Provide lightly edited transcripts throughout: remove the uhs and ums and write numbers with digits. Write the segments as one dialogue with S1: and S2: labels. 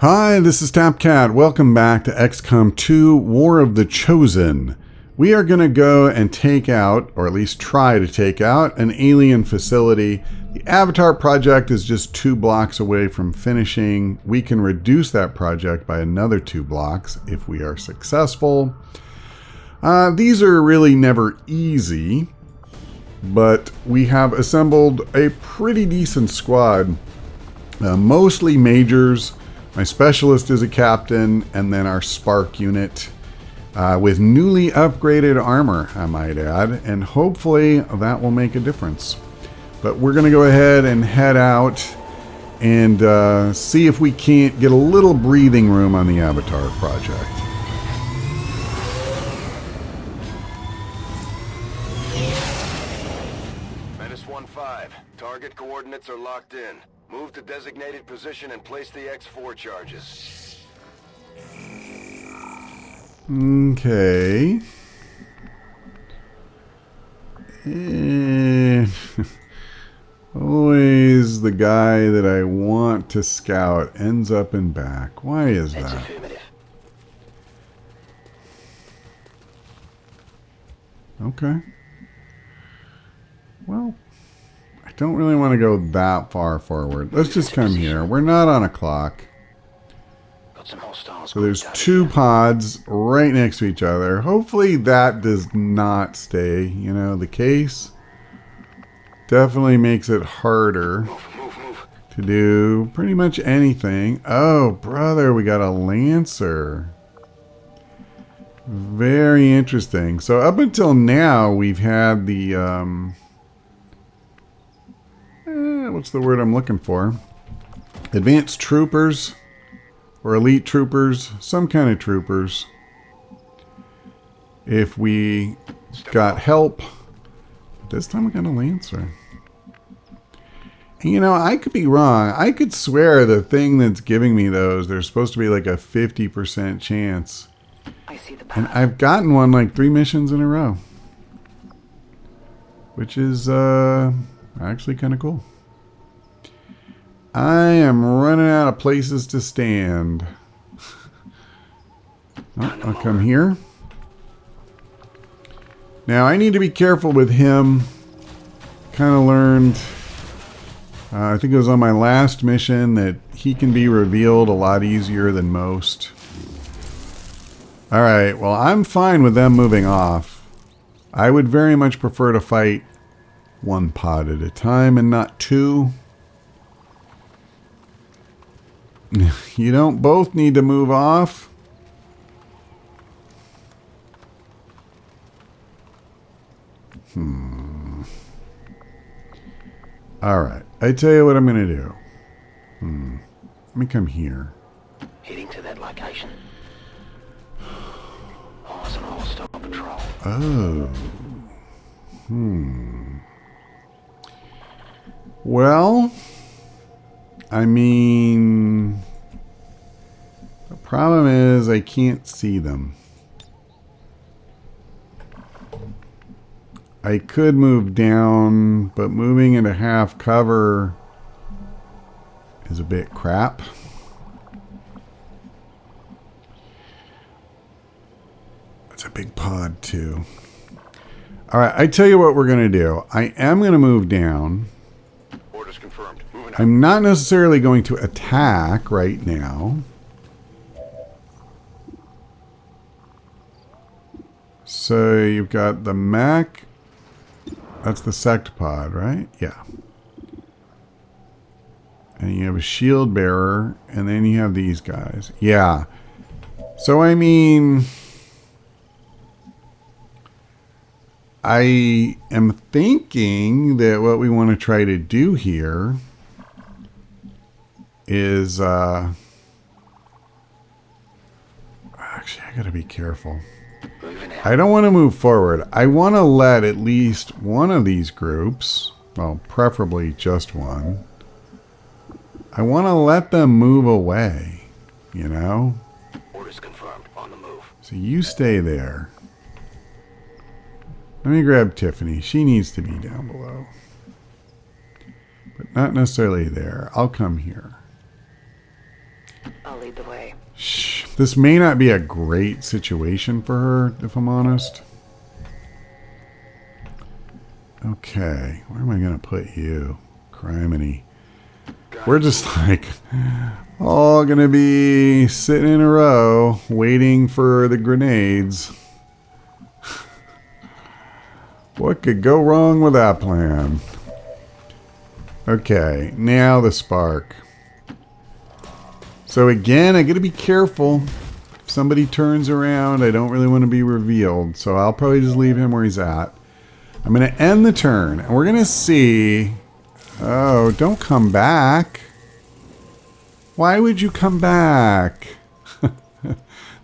S1: Hi, this is Tapcat. Welcome back to XCOM 2 War of the Chosen. We are going to go and take out, or at least try to take out, an alien facility. The Avatar project is just 2 blocks away from finishing. We can reduce that project by another 2 blocks if we are successful. These are really never easy, but we have assembled a pretty decent squad, mostly majors. My specialist is a captain, and then our spark unit with newly upgraded armor, I might add, and hopefully that will make a difference. But we're going to go ahead and head out and see if we can't get a little breathing room on the Avatar project.
S2: -15. Target coordinates are locked in. Move to designated position and place the X4 charges.
S1: Okay. Always the guy that I want to scout ends up in back. Why is that? Okay. Well, I don't really want to go that far forward. Let's just come here. We're not on a clock. So there's 2 pods right next to each other. Hopefully that does not stay, the case. Definitely makes it harder to do pretty much anything. Oh, brother, we got a Lancer. Very interesting. So up until now, we've had the, what's the word I'm looking for? Advanced troopers or elite troopers, some kind of troopers. If we got help, this time we got a Lancer. And, I could be wrong. I could swear the thing that's giving me those, there's supposed to be like a 50% chance. And I've gotten one like 3 missions in a row, which is actually kind of cool. I am running out of places to stand. Oh, I'll come here. Now I need to be careful with him. Kind of learned, I think it was on my last mission, that he can be revealed a lot easier than most. Alright, well, I'm fine with them moving off. I would very much prefer to fight 1 pod at a time and not 2. You don't both need to move off. Alright, I tell you what I'm going to do. Let me come here.
S3: Heading to that location. Horse and all stop patrol.
S1: Oh. Well, I mean, the problem is I can't see them. I could move down, but moving into half cover is a bit crap. It's a big pod too. All right, I tell you what we're going to do. I am going to move down.
S2: Orders confirmed. Moving
S1: I'm not necessarily going to attack right now. So you've got the mech. That's the sect pod, right? Yeah. And you have a shield bearer, and then you have these guys. Yeah. So I mean, I am thinking that what we want to try to do here is, actually, I gotta be careful. I don't want to move forward. I want to let at least one of these groups, well, preferably just one, I want to let them move away,
S3: Orders confirmed. On the move.
S1: So you stay there. Let me grab Tiffany. She needs to be down below. But not necessarily there. I'll come here.
S4: I'll lead the way.
S1: Shh. This may not be a great situation for her, if I'm honest. Okay, where am I going to put you? Criminy. We're just like all going to be sitting in a row waiting for the grenades. What could go wrong with that plan? Okay, now the spark. So again, I got to be careful. If somebody turns around, I don't really want to be revealed. So I'll probably just leave him where he's at. I'm going to end the turn, and we're going to see... Oh, don't come back. Why would you come back?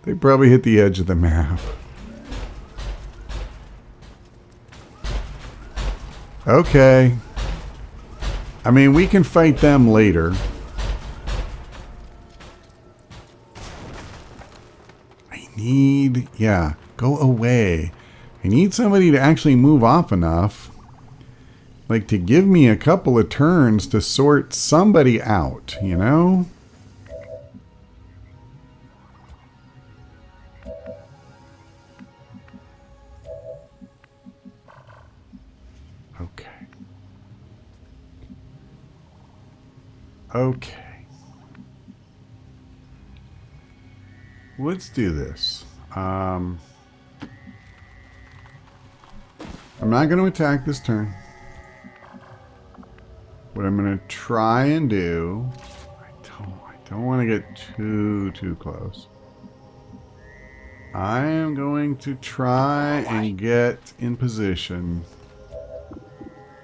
S1: They probably hit the edge of the map. Okay. I mean, we can fight them later. Yeah, go away. I need somebody to actually move off enough, like, to give me a couple of turns to sort somebody out, you know? Okay. Okay. Let's do this. I'm not going to attack this turn. What I'm going to try and do... I don't want to get too close. I am going to try and get in position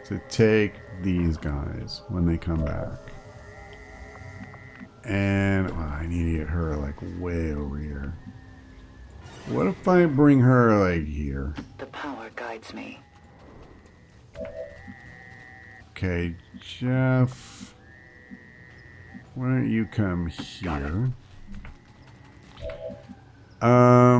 S1: to take these guys when they come back. And I need to get her like way over here. What if I bring her like here?
S4: The power guides me.
S1: Okay, Jeff. Why don't you come here? I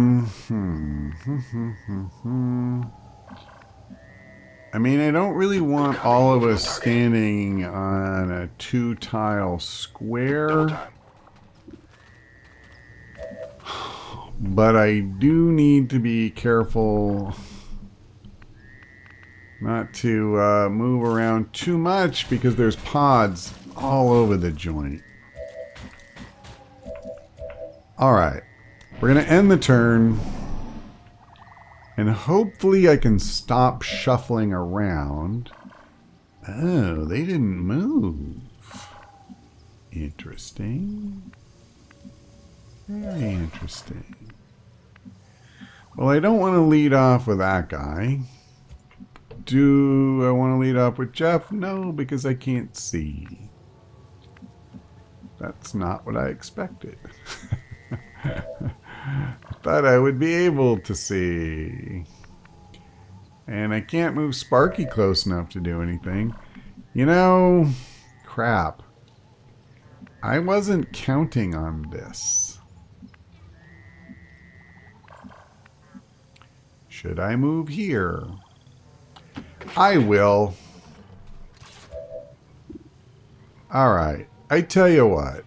S1: mean, I don't really want all of us standing on a 2-tile square. But I do need to be careful not to move around too much because there's pods all over the joint. Alright. We're going to end the turn. And hopefully I can stop shuffling around. Oh, they didn't move. Interesting. Very interesting. Well, I don't want to lead off with that guy. Do I want to lead off with Jeff? No, because I can't see. That's not what I expected. Thought I would be able to see. And I can't move Sparky close enough to do anything. You know, crap. I wasn't counting on this. Should I move here? I will. Alright, I tell you what.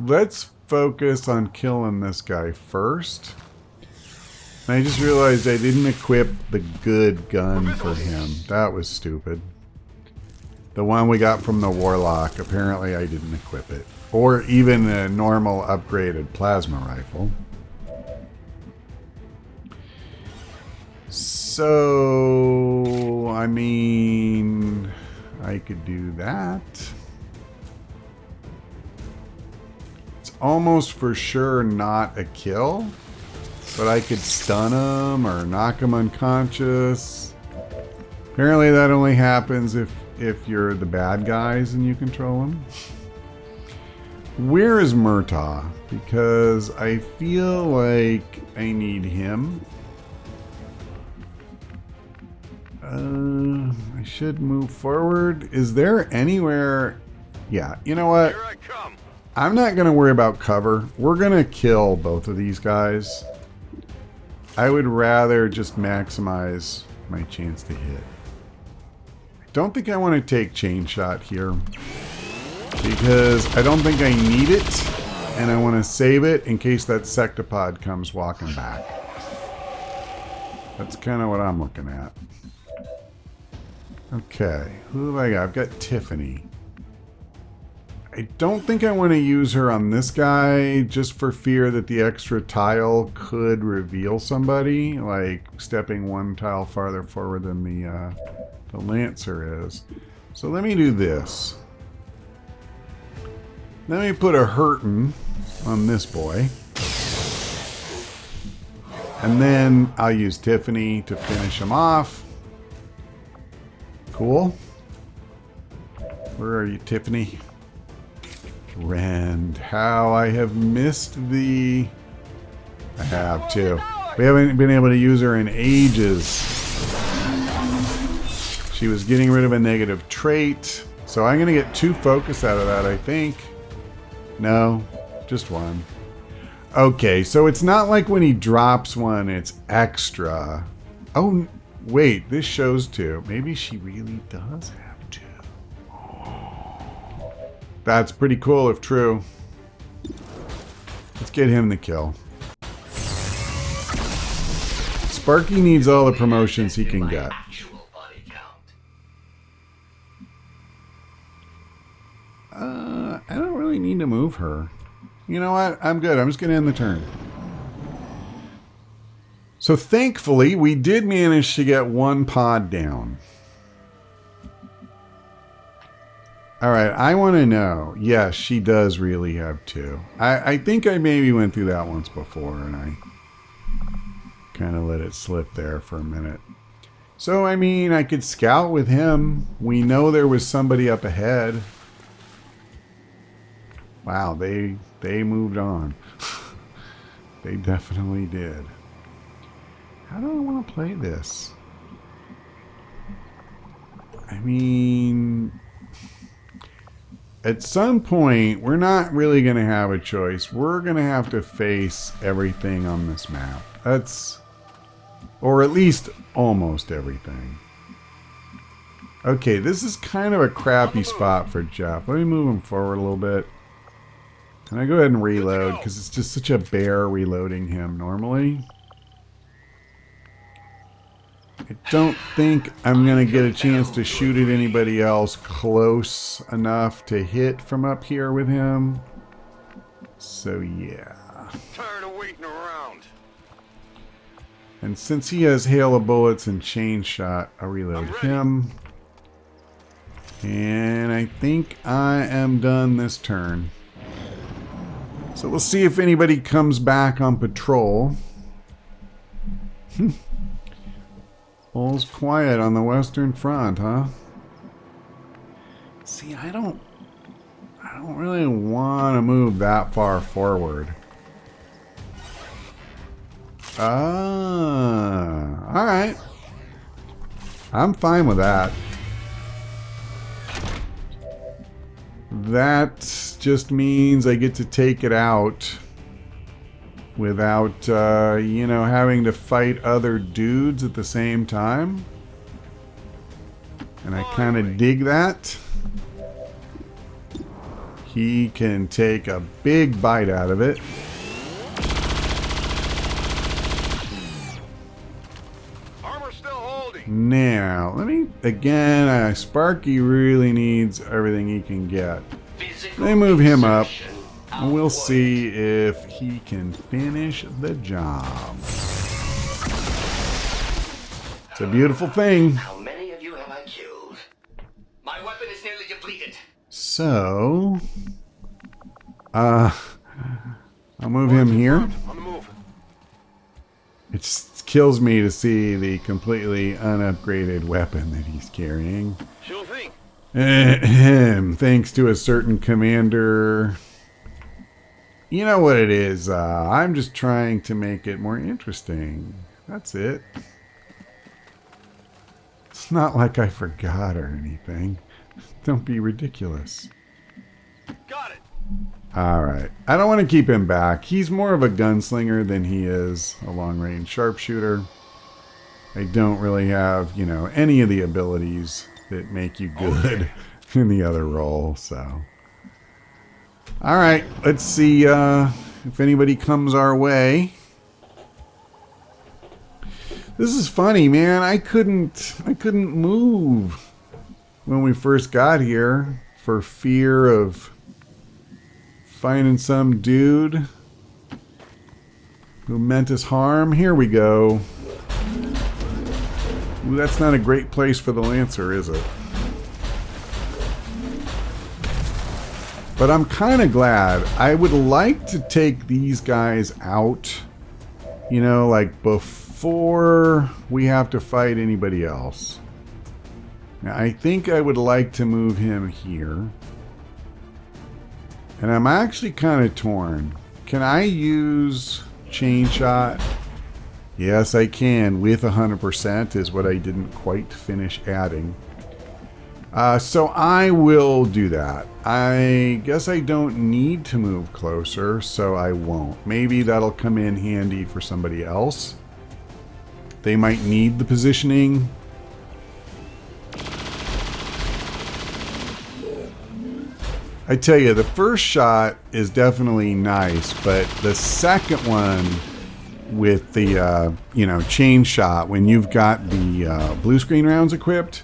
S1: Let's focus on killing this guy first. And I just realized I didn't equip the good gun for him. That was stupid. The one we got from the Warlock, apparently I didn't equip it. Or even a normal upgraded plasma rifle. So, I mean, I could do that. It's almost for sure not a kill, but I could stun him or knock him unconscious. Apparently that only happens if you're the bad guys and you control them. Where is Murtaugh? Because I feel like I need him. I should move forward. Is there anywhere... Yeah, you know what?
S2: Here I come.
S1: I'm not going to worry about cover. We're going to kill both of these guys. I would rather just maximize my chance to hit. I don't think I want to take chain shot here. because I don't think I need it, and I want to save it in case that sectopod comes walking back. That's kind of what I'm looking at. Okay, who have I got? I've got Tiffany. I don't think I want to use her on this guy just for fear that the extra tile could reveal somebody, like stepping one tile farther forward than the Lancer is. So let me do this. Let me put a hurtin' on this boy. And then I'll use Tiffany to finish him off. Cool. Where are you, Tiffany? Rend. How I have missed the... I have too. We haven't been able to use her in ages. She was getting rid of a negative trait. So I'm going to get 2 focus out of that, I think. No, just 1. Okay, so it's not like when he drops one, it's extra. Oh, wait, this shows 2. Maybe she really does have 2. That's pretty cool if true. Let's get him the kill. Sparky needs all the promotions he can get. I don't really need to move her. You know what? I'm good. I'm just going to end the turn. So thankfully, we did manage to get 1 pod down. Alright, I want to know. Yes, she does really have 2. I think I maybe went through that once before, and I kind of let it slip there for a minute. So, I mean, I could scout with him. We know there was somebody up ahead. Wow, they moved on. They definitely did. How do I want to play this? I mean, at some point, we're not really going to have a choice. We're going to have to face everything on this map. That's, or at least almost everything. Okay, this is kind of a crappy spot for Jeff. Let me move him forward a little bit. Can I go ahead and reload? Because it's just such a bear reloading him normally. I don't think I'm going to get a chance to shoot at anybody else close enough to hit from up here with him. So, yeah.
S2: Tired of waiting around.
S1: And since he has hail of bullets and chain shot, I'll reload him. And I think I am done this turn. So we'll see if anybody comes back on patrol. All's quiet on the Western Front, huh? See, I don't really want to move that far forward. Alright. I'm fine with that. That just means I get to take it out without, you know, having to fight other dudes at the same time. And I kind of dig that. He can take a big bite out of it.
S2: Armor still holding.
S1: Now, let me, again, Sparky really needs everything he can get. Let me move him up. And we'll see if he can finish the job. It's a beautiful thing.
S3: How many of you have I killed? My weapon is nearly depleted.
S1: So, I'll move him here.
S2: On the move.
S1: It just kills me to see the completely unupgraded weapon that he's carrying.
S2: Sure thing.
S1: Thanks to a certain commander. You know what it is. I'm just trying to make it more interesting. That's it. It's not like I forgot or anything. Don't be ridiculous.
S2: Got it.
S1: Alright. I don't want to keep him back. He's more of a gunslinger than he is a long-range sharpshooter. I don't really have, you know, any of the abilities that make you good in the other role, so All right, let's see if anybody comes our way. This is funny, man. I couldn't move when we first got here for fear of finding some dude who meant us harm. Here we go. Ooh, that's not a great place for the Lancer, is it? But I'm kind of glad. I would like to take these guys out, you know, like before we have to fight anybody else. Now, I think I would like to move him here. And I'm actually kind of torn. Can I use chain shot? Yes, I can with 100% is what I didn't quite finish adding. So I will do that. I guess I don't need to move closer, so I won't. Maybe that'll come in handy for somebody else. They might need the positioning. I tell you, the first shot is definitely nice, but the second one with the, you know, chain shot, when you've got the blue screen rounds equipped,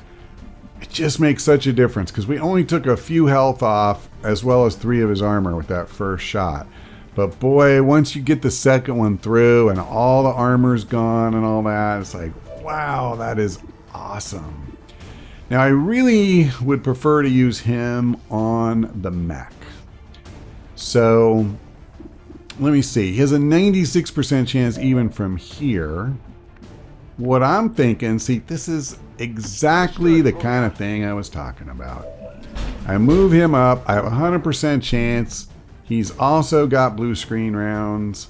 S1: it just makes such a difference because we only took a few health off as well as 3 of his armor with that first shot. But boy, once you get the second one through and all the armor's gone and all that, it's like, wow, that is awesome. Now, I really would prefer to use him on the mech. So, let me see. He has a 96% chance even from here. What I'm thinking, see, this is exactly the kind of thing I was talking about. I move him up. I have a 100% chance. He's also got blue screen rounds.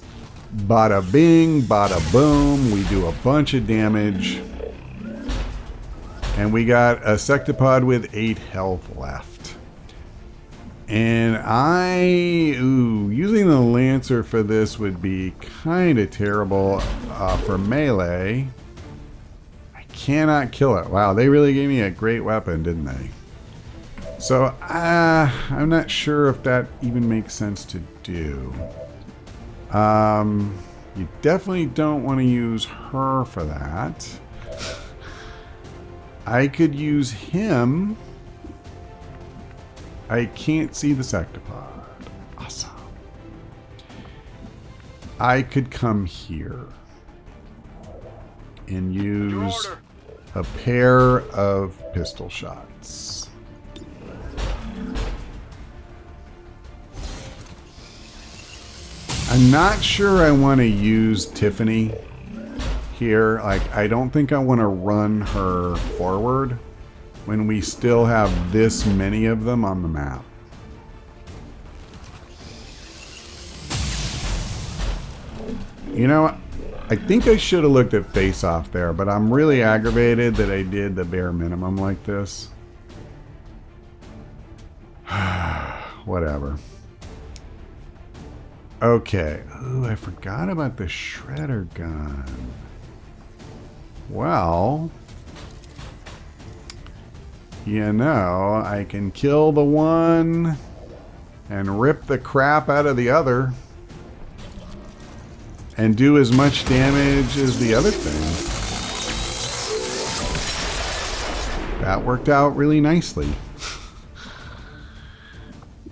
S1: Bada bing, bada boom. We do a bunch of damage. And we got a sectopod with 8 health left. And using the Lancer for this would be kind of terrible for melee. I cannot kill it. Wow, they really gave me a great weapon, didn't they? So I'm not sure if that even makes sense to do. You definitely don't want to use her for that. I could use him. I can't see the sectopod. Awesome. I could come here and use a pair of pistol shots. I'm not sure I want to use Tiffany here. Like, I don't think I want to run her forward when we still have this many of them on the map. You know, I think I should have looked at Face Off there, but I'm really aggravated that I did the bare minimum like this. Whatever. Okay. Ooh, I forgot about the shredder gun. Well, you know, I can kill the one and rip the crap out of the other and do as much damage as the other thing. That worked out really nicely.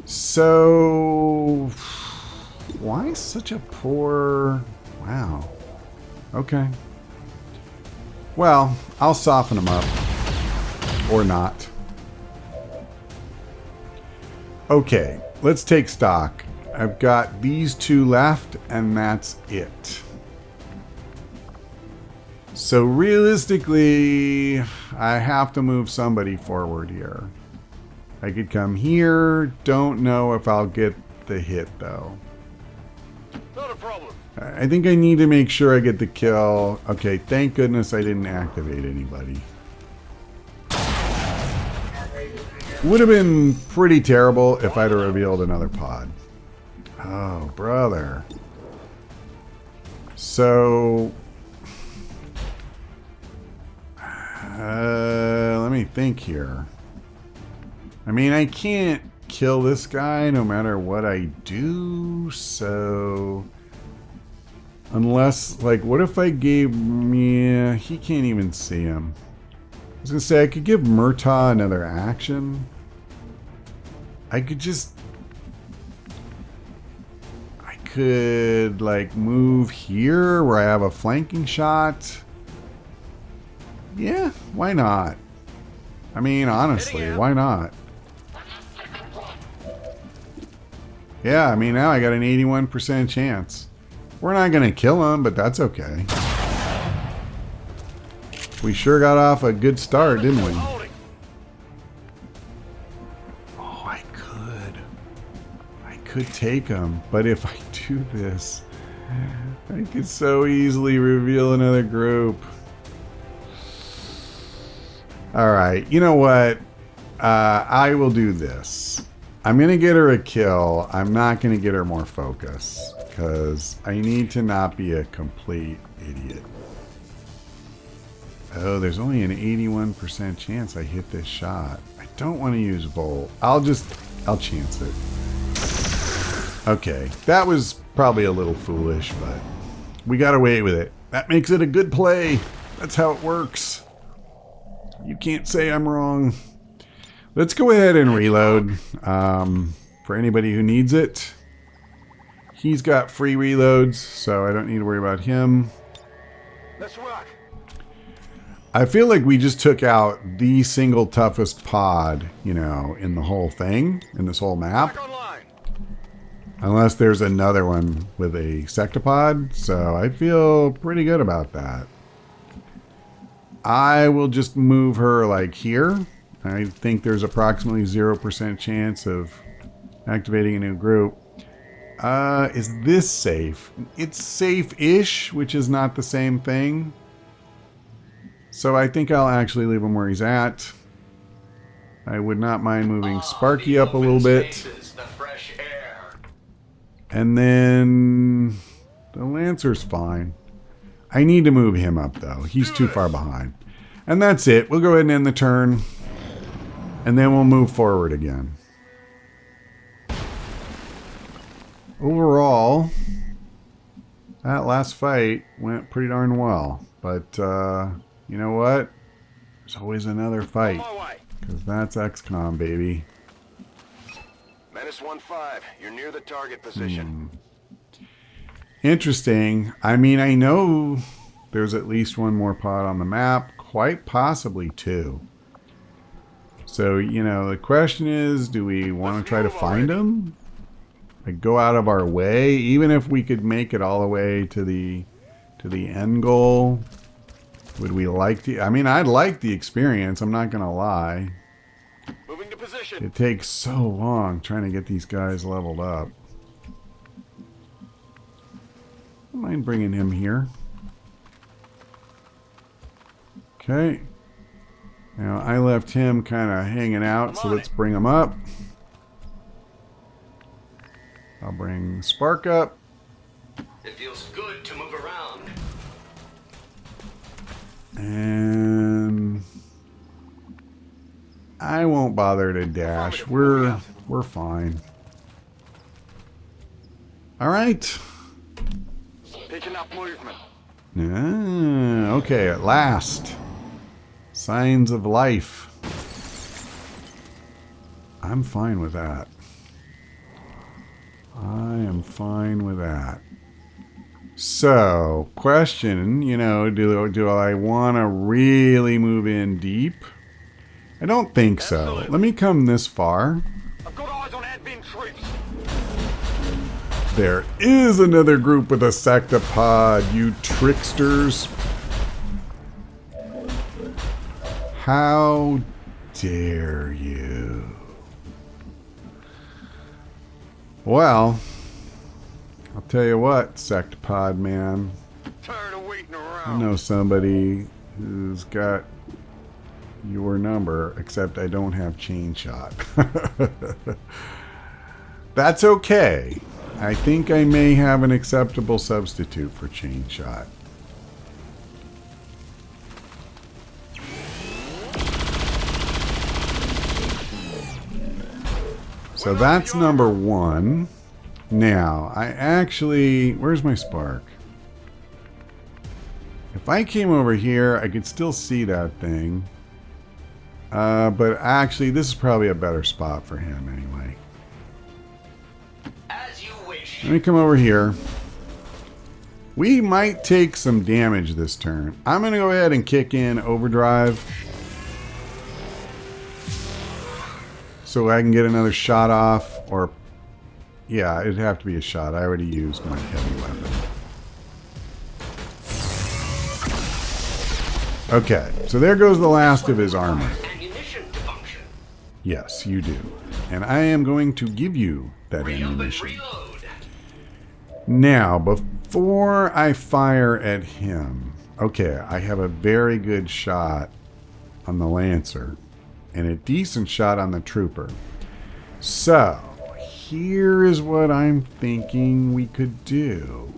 S1: So, why such a poor... Wow. Okay. Well, I'll soften them up. Or not. Okay, let's take stock. I've got these 2 left, and that's it. So realistically, I have to move somebody forward here. I could come here. Don't know if I'll get the hit, though.
S2: Not a problem.
S1: I think I need to make sure I get the kill. Okay, thank goodness I didn't activate anybody. Would have been pretty terrible if I'd have revealed another pod. Oh, brother. So... let me think here. I mean, I can't kill this guy no matter what I do. So unless, like, what if I gave, yeah, he can't even see him. I was gonna say I could give Murtaugh another action. I could like move here where I have a flanking shot. Yeah, why not? I mean, honestly, why not? Yeah, I mean, now I got an 81% chance. We're not going to kill him, but that's okay. We sure got off a good start, didn't we? Oh, I could take him, but if I do this, I could so easily reveal another group. Alright, you know what? I will do this. I'm going to get her a kill. I'm not going to get her more focus, because I need to not be a complete idiot. Oh, there's only an 81% chance I hit this shot. I don't want to use Volt. I'll chance it. Okay, that was probably a little foolish, but we got away with it. That makes it a good play. That's how it works. You can't say I'm wrong. Let's go ahead and reload for anybody who needs it. He's got free reloads, so I don't need to worry about him.
S2: Let's rock.
S1: I feel like we just took out the single toughest pod, you know, in the whole thing, in this whole map.
S2: Back online.
S1: Unless there's another one with a sectopod, so I feel pretty good about that. I will just move her like here. I think there's approximately 0% chance of activating a new group. Is this safe? It's safe-ish, which is not the same thing. So I think I'll actually leave him where he's at. I would not mind moving Sparky up a little bit. And then the Lancer's fine. I need to move him up though. He's too far behind. And that's it. We'll go ahead and end the turn. And then we'll move forward again. Overall, that last fight went pretty darn well. But, you know what? There's always another fight. Because that's XCOM, baby.
S2: Menace 1-5, you're near the target position.
S1: Interesting. I mean, I know there's at least one more pod on the map. Quite possibly two. So, you know, the question is, do we want to try to find them? Like, go out of our way? Even if we could make it all the way to the end goal? Would we like to? I mean, I'd like the experience. I'm not going to lie.
S2: Moving to position.
S1: It takes so long trying to get these guys leveled up. I don't mind bringing him here. Okay. Now, I left him kind of hanging out, so let's bring him up. I'll bring Spark up.
S3: It feels good to move around.
S1: And I won't bother to dash. We're fine. All right.
S2: Picking up movement.
S1: Okay, at last. Signs of life. I'm fine with that. I am fine with that. So, question, you know, do I want to really move in deep? I don't think so. Let me come this far.
S2: I've got eyes on admin troops.
S1: There is another group with a sectopod, you tricksters. How dare you? Well, I'll tell you what, Sectopod man.
S2: Tired of waiting around.
S1: I know somebody who's got your number, except I don't have chain shot. That's okay. I think I may have an acceptable substitute for chain shot. So that's number one. Now, I actually... Where's my spark? If I came over here, I could still see that thing. But actually, this is probably a better spot for him anyway.
S3: As you wish.
S1: Let me come over here. We might take some damage this turn. I'm going to go ahead and kick in overdrive. So I can get another shot off. Or, yeah, it'd have to be a shot. I already used my heavy weapon. Okay, so there goes the last of his armor.
S3: Ammunition to function.
S1: Yes, you do. And I am going to give you that
S3: Re-up and
S1: ammunition.
S3: reload.
S1: Now, before I fire at him, okay, I have a very good shot on the Lancer and a decent shot on the Trooper. So, here is what I'm thinking we could do.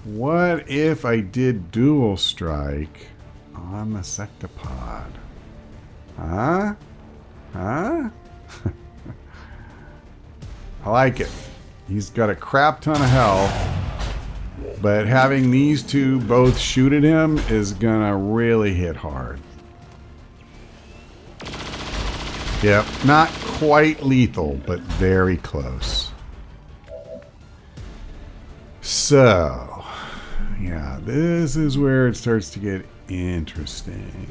S1: What if I did dual strike on the Sectopod? Huh? Huh? I like it. He's got a crap ton of health, but having these two both shoot at him is gonna really hit hard. Yep, not quite lethal, but very close. So, yeah, this is where it starts to get interesting.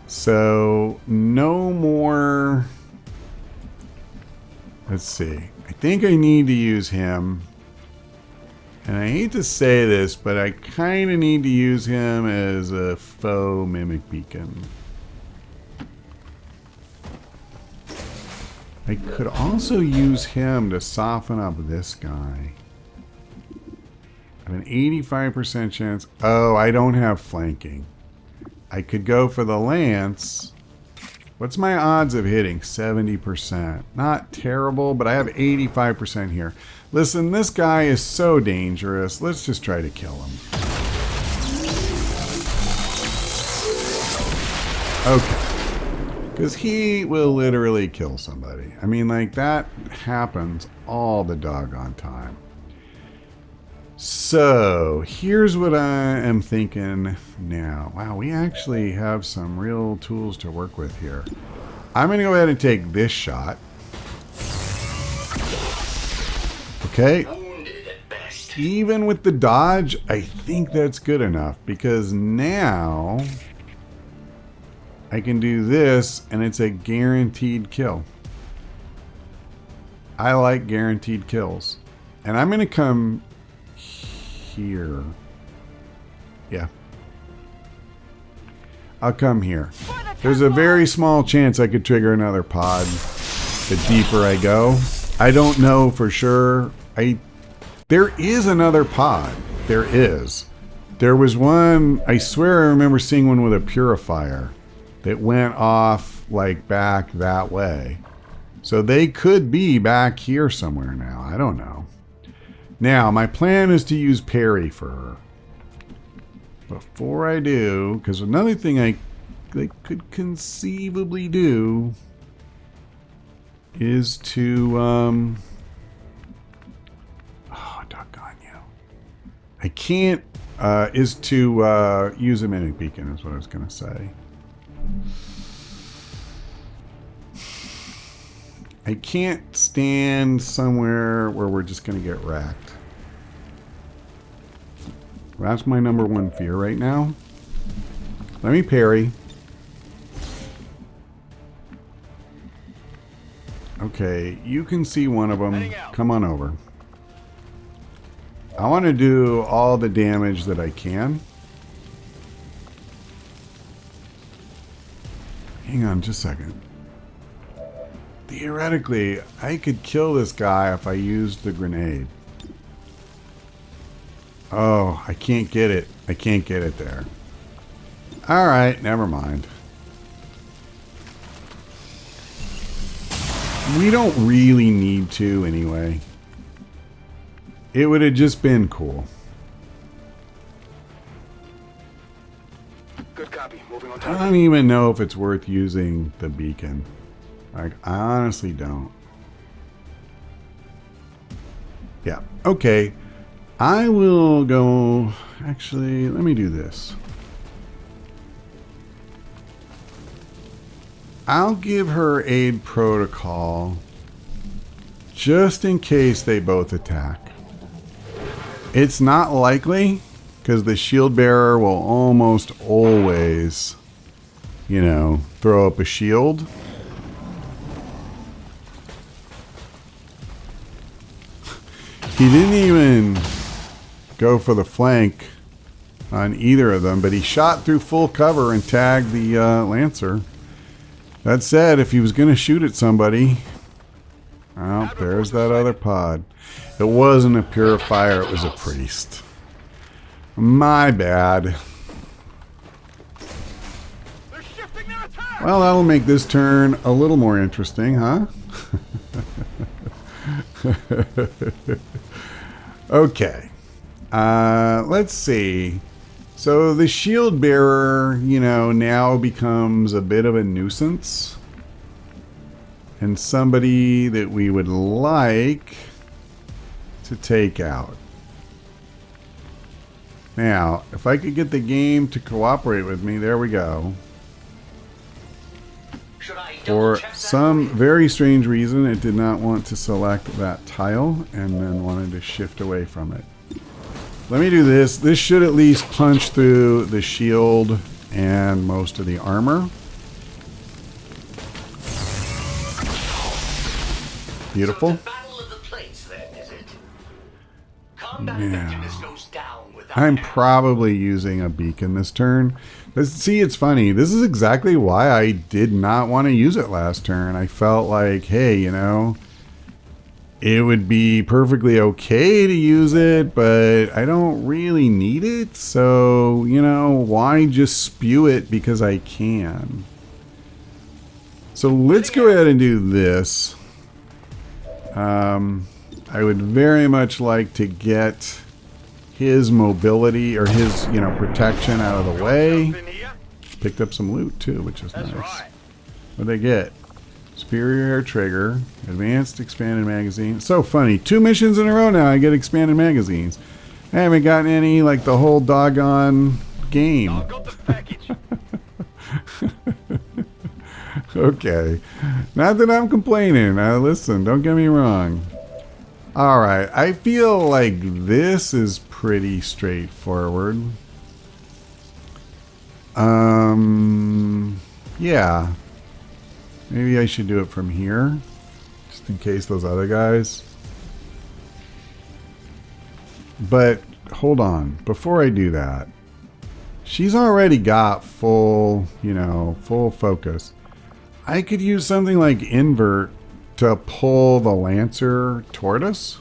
S1: So, no more... Let's see. I think I need to use him. And I hate to say this, but I kind of need to use him as a faux mimic beacon. I could also use him to soften up this guy. I have an 85% chance. Oh, I don't have flanking. I could go for the lance. What's my odds of hitting? 70%. Not terrible, but I have 85% here. Listen, this guy is so dangerous. Let's just try to kill him. Okay. Because he will literally kill somebody. I mean, like, that happens all the doggone time. So, here's what I am thinking now. Wow, we actually have some real tools to work with here. I'm going to go ahead and take this shot. Okay. Even with the dodge, I think that's good enough. Because now I can do this and it's a guaranteed kill. I like guaranteed kills. And I'm going to come... here. Yeah. I'll come here. There's a very small chance I could trigger another pod the deeper I go. I don't know for sure. There is another pod. There is. There was one, I swear I remember seeing one with a purifier that went off like back that way. So they could be back here somewhere now. I don't know. Now, my plan is to use parry for her. Before I do, because another thing I could conceivably do is to, oh, doggone you. I can't, is to use a mimic beacon is what I was going to say. I can't stand somewhere where we're just going to get wrecked. That's my number one fear right now. Let me parry. Okay, you can see one of them. Come on over. I want to do all the damage that I can. Hang on just a second. Theoretically, I could kill this guy if I used the grenade. Oh, I can't get it. I can't get it there. Alright, never mind. We don't really need to anyway. It would have just been cool.
S2: Good copy. Moving on
S1: I
S2: target.
S1: don't even know if it's worth using the beacon. Like, I honestly don't. Yeah, okay. I will go... Actually, let me do this. I'll give her aid protocol just in case they both attack. It's not likely because the shield bearer will almost always, you know, throw up a shield. He didn't even go for the flank on either of them, but he shot through full cover and tagged the Lancer. That said, if he was going to shoot at somebody... Oh, there's that other pod. It wasn't a purifier, it was a priest. My bad. Well, that'll make this turn a little more interesting, huh? Okay. Let's see. So the shield bearer, you know, now becomes a bit of a nuisance. And somebody that we would like to take out. Now, if I could get the game to cooperate with me, there we go. For some very strange reason, it did not want to select that tile and then wanted to shift away from it. Let me do this. This should at least punch through the shield and most of the armor. Beautiful. Yeah. I'm probably using a beacon this turn. See, it's funny. This is exactly why I did not want to use it last turn. I felt like, hey, you know, it would be perfectly okay to use it, but I don't really need it. So, you know, why just spew it because I can? So let's go ahead and do this. I would very much like to get his mobility or his, you know, protection out of the way. Picked up some loot too, which is nice. What'd they get? Superior hair trigger, advanced expanded magazine. So funny. 2 missions in a row now I get expanded magazines. I haven't gotten any like the whole doggone game. Okay. Not that I'm complaining. Listen, don't get me wrong. Alright, I feel like this is pretty straightforward. Yeah. Maybe I should do it from here. Just in case those other guys. But, hold on. Before I do that. She's already got full, you know, full focus. I could use something like invert to pull the Lancer toward us.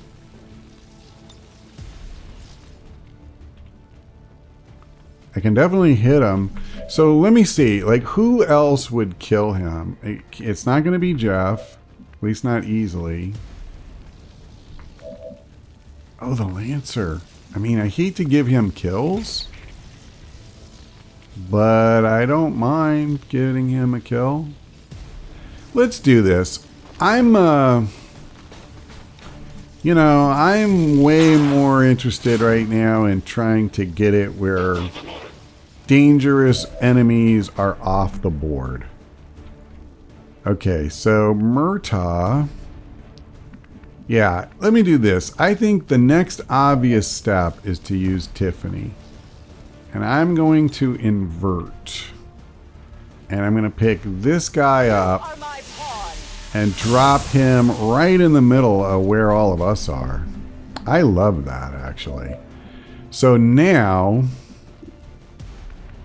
S1: I can definitely hit him. So let me see, like, who else would kill him? It's not going to be Jeff, at least not easily. Oh, the Lancer. I mean, I hate to give him kills, but I don't mind giving him a kill. Let's do this. I'm you know, I'm way more interested right now in trying to get it where dangerous enemies are off the board. Okay, so Murtaugh. Yeah, let me do this. I think the next obvious step is to use Tiffany. And I'm going to invert. And I'm going to pick this guy up and drop him right in the middle of where all of us are. I love that, actually. So now,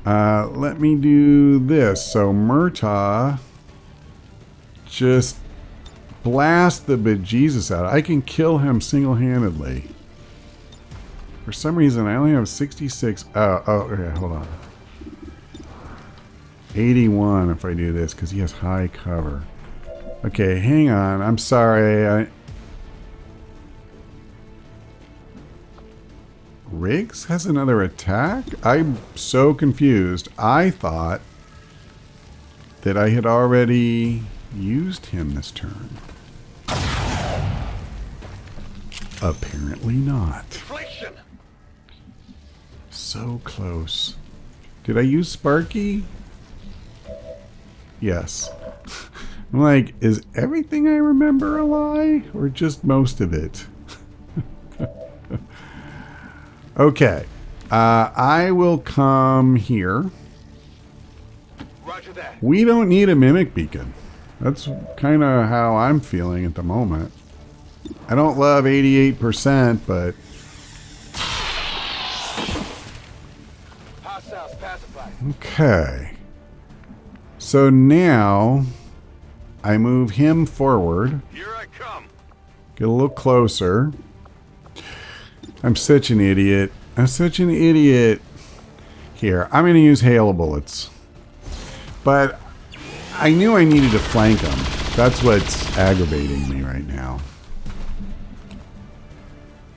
S1: let me do this. So Murtaugh, just blast the bejesus out. I can kill him single-handedly. For some reason, I only have 66. Oh, okay, hold on. 81 if I do this, because he has high cover. Okay, hang on. I'm sorry. Riggs has another attack? I'm so confused. I thought that I had already used him this turn. Apparently not.
S2: Deflection.
S1: So close. Did I use Sparky? Yes. I'm like, is everything I remember a lie? Or just most of it? Okay. I will come here.
S2: Roger that.
S1: We don't need a mimic beacon. That's kind of how I'm feeling at the moment. I don't love 88%, but...
S2: Hostiles pacified.
S1: Okay. So now I move him forward.
S2: Here I come.
S1: Get a little closer. I'm such an idiot. I'm such an idiot. Here, I'm going to use hail of bullets. But I knew I needed to flank him. That's what's aggravating me right now.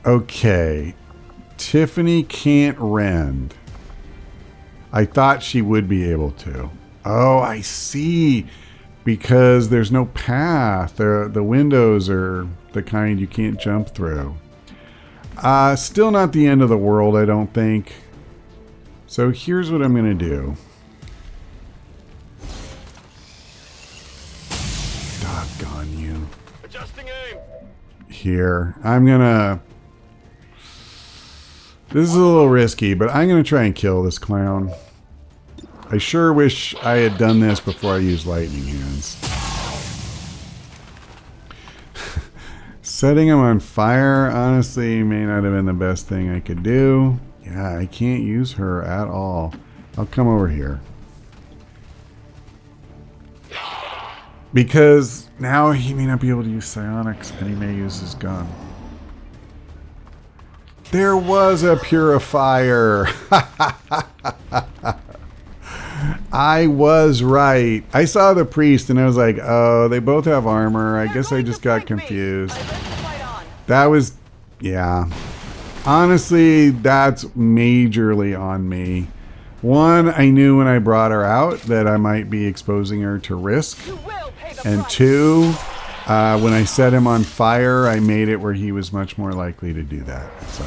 S1: Okay. Tiffany can't rend. I thought she would be able to. Oh, I see. Because there's no path. The windows are the kind you can't jump through. Still not the end of the world, I don't think. So here's what I'm going to do. Doggone you.
S2: Adjusting aim.
S1: Here. I'm going to... This is a little risky, but I'm going to try and kill this clown. I sure wish I had done this before I used lightning hands. Setting him on fire, honestly, may not have been the best thing I could do. Yeah, I can't use her at all. I'll come over here. Because now he may not be able to use psionics, and he may use his gun. There was a purifier. I was right. I saw the priest and I was like, oh, they both have armor. I guess I just got confused. That was, yeah. Honestly, that's majorly on me. One, I knew when I brought her out that I might be exposing her to risk. And two, when I set him on fire, I made it where he was much more likely to do that. So,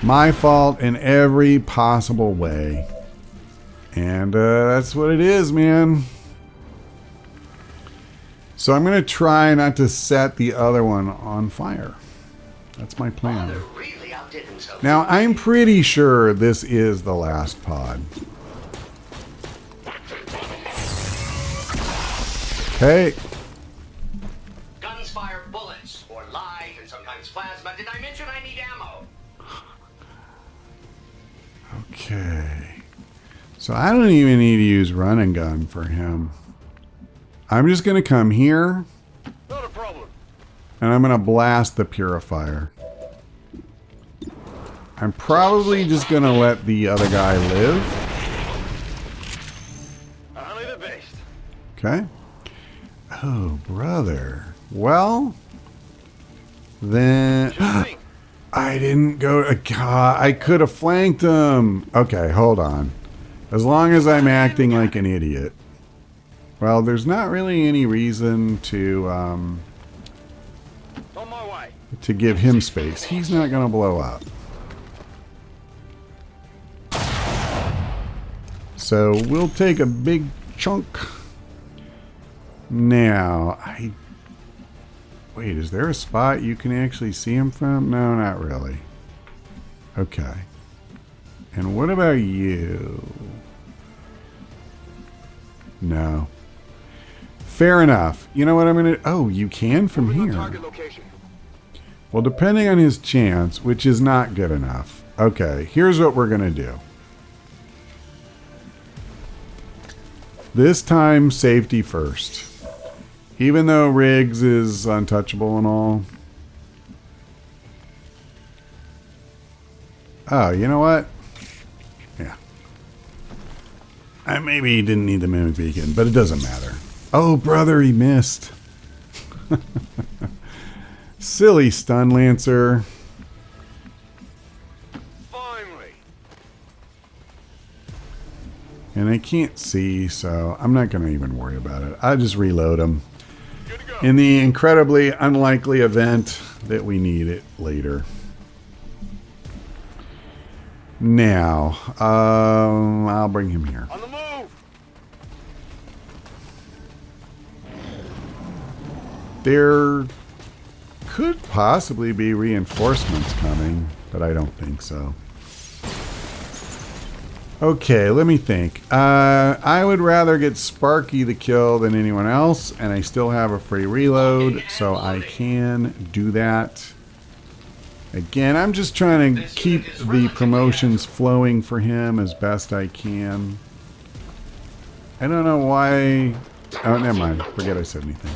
S1: my fault in every possible way. And that's what it is, man. So I'm going to try not to set the other one on fire. That's my plan. Now, I'm pretty sure this is the last pod. Okay.
S3: Guns fire bullets, or light, and sometimes plasma. Did I mention I need ammo?
S1: Okay. So I don't even need to use run and gun for him. I'm just going to come here.
S2: Not a problem.
S1: And I'm going to blast the purifier. I'm probably just going to let the other guy live.
S2: Only the best.
S1: Okay. Oh, brother. Well, then... I didn't go... God, I could have flanked him. Okay, hold on. As long as I'm acting like an idiot. Well, there's not really any reason to
S2: On my way.
S1: to give him space. He's not going to blow up. So we'll take a big chunk. Now, wait, is there a spot you can actually see him from? No, not really. Okay. And what about you? No. Fair enough. You know what I'm going to... Oh, you can from here.
S2: Target location.
S1: Well, depending on his chance, which is not good enough. Okay, here's what we're going to do. This time, safety first. Even though Riggs is untouchable and all. Oh, you know what? Yeah. Maybe he didn't need the mimic beacon, but it doesn't matter. Oh, brother, he missed. Silly stun lancer.
S2: Finally.
S1: And I can't see, so I'm not going to even worry about it. I'll just reload him. in the incredibly unlikely event that we need it later. Now, I'll bring him here.
S2: On the move!
S1: There could possibly be reinforcements coming, but I don't think so. Okay, let me think. I would rather get Sparky the kill than anyone else, and I still have a free reload, so I can do that. Again, I'm just trying to keep the promotions flowing for him as best I can. I don't know why... Oh, never mind. Forget I said anything.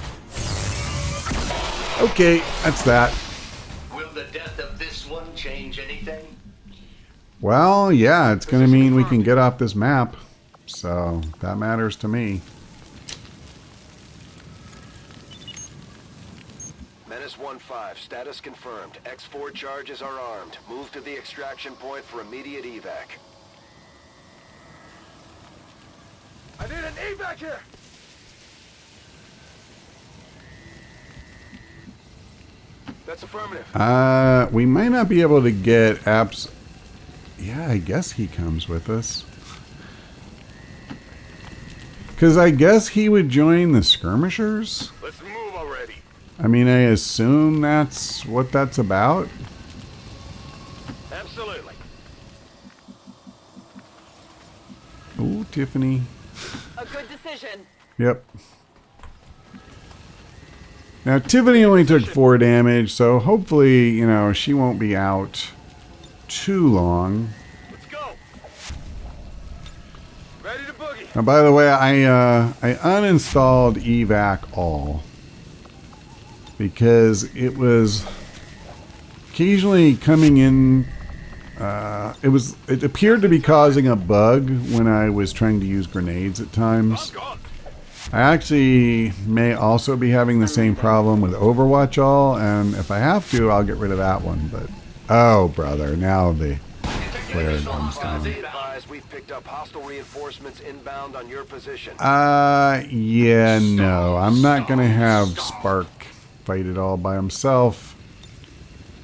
S1: Okay, that's that.
S3: Will the death of this one change anything?
S1: Well, yeah, it's going to mean we can get off this map. So, that matters to me.
S2: Menace 1-5, status confirmed. X4 charges are armed. Move to the extraction point for immediate evac. I need an evac here! That's affirmative.
S1: We might not be able to get apps. Yeah, I guess he comes with us. Because I guess he would join the skirmishers?
S2: Let's move already.
S1: I mean, I assume that's what that's about.
S2: Absolutely.
S1: Ooh, Tiffany.
S5: A good decision.
S1: Yep. Now, Tiffany only took 4 damage, so hopefully, you know, she won't be out too long.
S2: Let's go. Ready to boogie.
S1: Now, by the way, I uninstalled Evac All because it was occasionally coming in. It appeared to be causing a bug when I was trying to use grenades at times. I actually may also be having the same problem with Overwatch All, and if I have to, I'll get rid of that one. But oh, brother, now the flare comes down.
S2: We've picked up hostile reinforcements inbound on your position.
S1: Yeah, no, I'm not gonna have Spark fight it all by himself.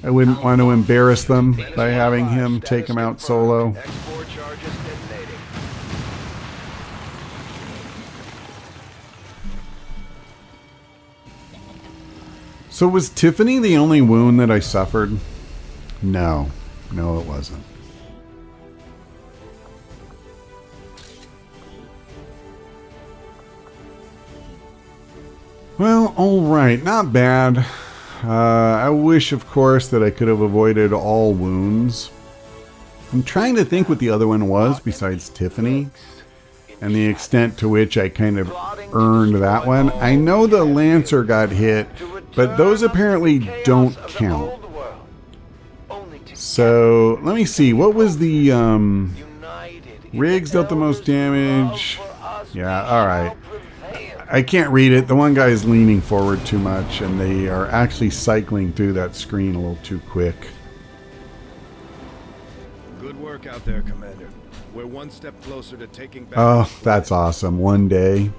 S1: I wouldn't want to embarrass them by having him take him out solo.
S2: X4 charges detonating.
S1: So was Tiffany the only wound that I suffered? No. No, it wasn't. Well, alright. Not bad. I wish, of course, that I could have avoided all wounds. I'm trying to think what the other one was besides Tiffany, and the extent to which I kind of earned that one. I know the Lancer got hit, but those apparently don't count. So, let me see. What was the, Riggs dealt the most damage? Yeah, alright. I can't read it. The one guy is leaning forward too much, and they are actually cycling through that screen a little too quick.
S6: Good work out there, Commander. We're one step closer to taking back...
S1: Oh, that's awesome. One day.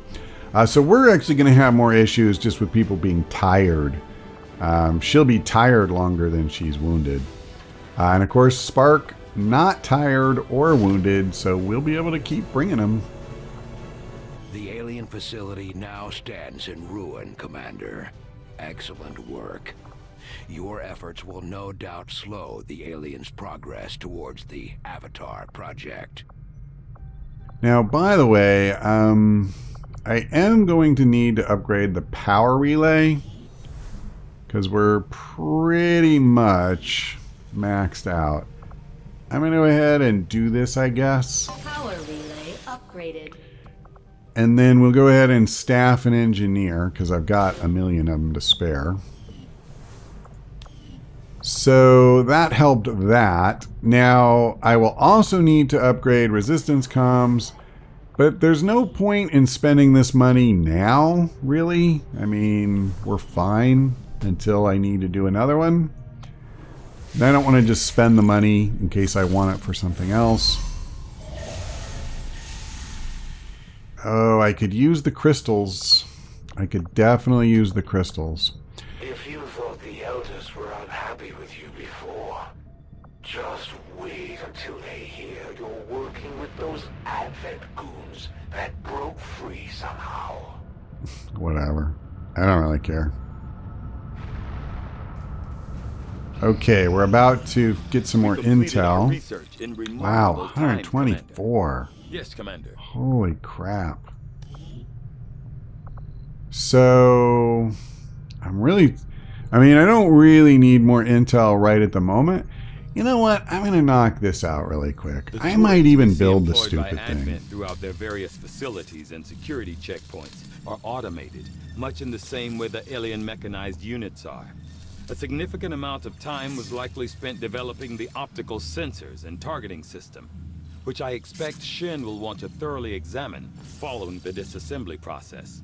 S1: So we're actually going to have more issues just with people being tired. She'll be tired longer than she's wounded. And of course, Spark, not tired or wounded, so we'll be able to keep bringing them.
S7: The alien facility now stands in ruin, Commander. Excellent work. Your efforts will no doubt slow the aliens' progress towards the Avatar project.
S1: Now, by the way, I am going to need to upgrade the power relay because we're pretty much maxed out. I'm going to go ahead and do this, I guess.
S8: Power relay upgraded.
S1: And then we'll go ahead and staff an engineer because I've got 1 million of them to spare. So that helped that. Now I will also need to upgrade resistance comms, but there's no point in spending this money now, really. I mean, we're fine until I need to do another one. And I don't want to just spend the money in case I want it for something else. Oh, I could use the crystals. I could definitely use the crystals.
S9: If you thought the elders were unhappy with you before, just wait until they hear you're working with those Advent goons that broke free somehow.
S1: Whatever. I don't really care. Okay, we're about to get some more intel. Wow, 124.
S10: Yes, Commander.
S1: Holy crap. So, I don't really need more intel right at the moment. You know what? I'm going to knock this out really quick. I might even build the stupid thing.
S10: Throughout their various facilities and security checkpoints are automated, much in the same way the alien mechanized units are. A significant amount of time was likely spent developing the optical sensors and targeting system, which I expect Shen will want to thoroughly examine following the disassembly process.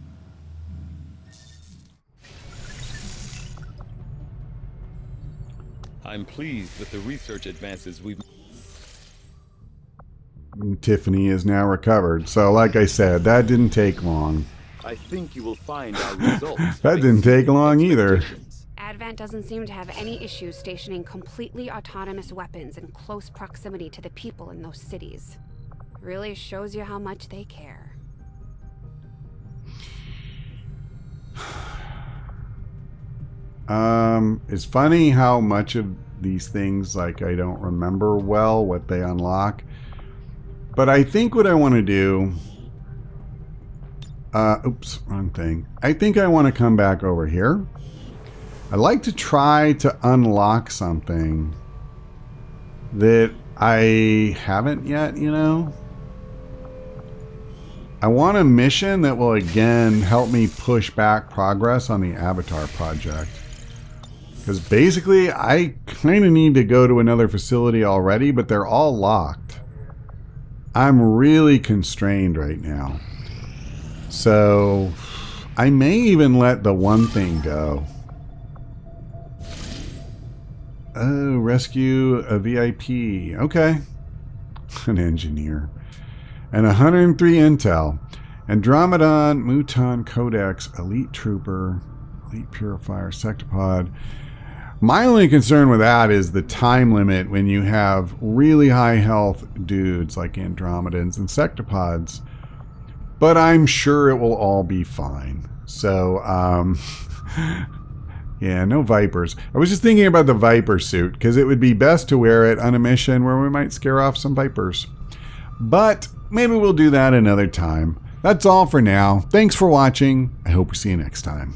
S10: I'm pleased with the research advances we've...
S1: Tiffany is now recovered. So, like I said, that didn't take long.
S10: I think you will find our results...
S1: That didn't take long either.
S11: Advent doesn't seem to have any issues stationing completely autonomous weapons in close proximity to the people in those cities. Really shows you how much they care.
S1: It's funny how much of these things, like, I don't remember well what they unlock. But I think what I want to do... oops, wrong thing. I think I want to come back over here. I'd like to try to unlock something that I haven't yet, you know? I want a mission that will again help me push back progress on the Avatar project. Because basically, I kind of need to go to another facility already, but they're all locked. I'm really constrained right now. So, I may even let the one thing go. Oh, rescue a VIP. Okay. An engineer. And 103 intel. Andromedon, Muton, Codex, Elite Trooper, Elite Purifier, Sectopod. My only concern with that is the time limit when you have really high health dudes like Andromedans and Sectopods. But I'm sure it will all be fine. So, yeah, no Vipers. I was just thinking about the Viper suit, because it would be best to wear it on a mission where we might scare off some Vipers. But maybe we'll do that another time. That's all for now. Thanks for watching. I hope we see you next time.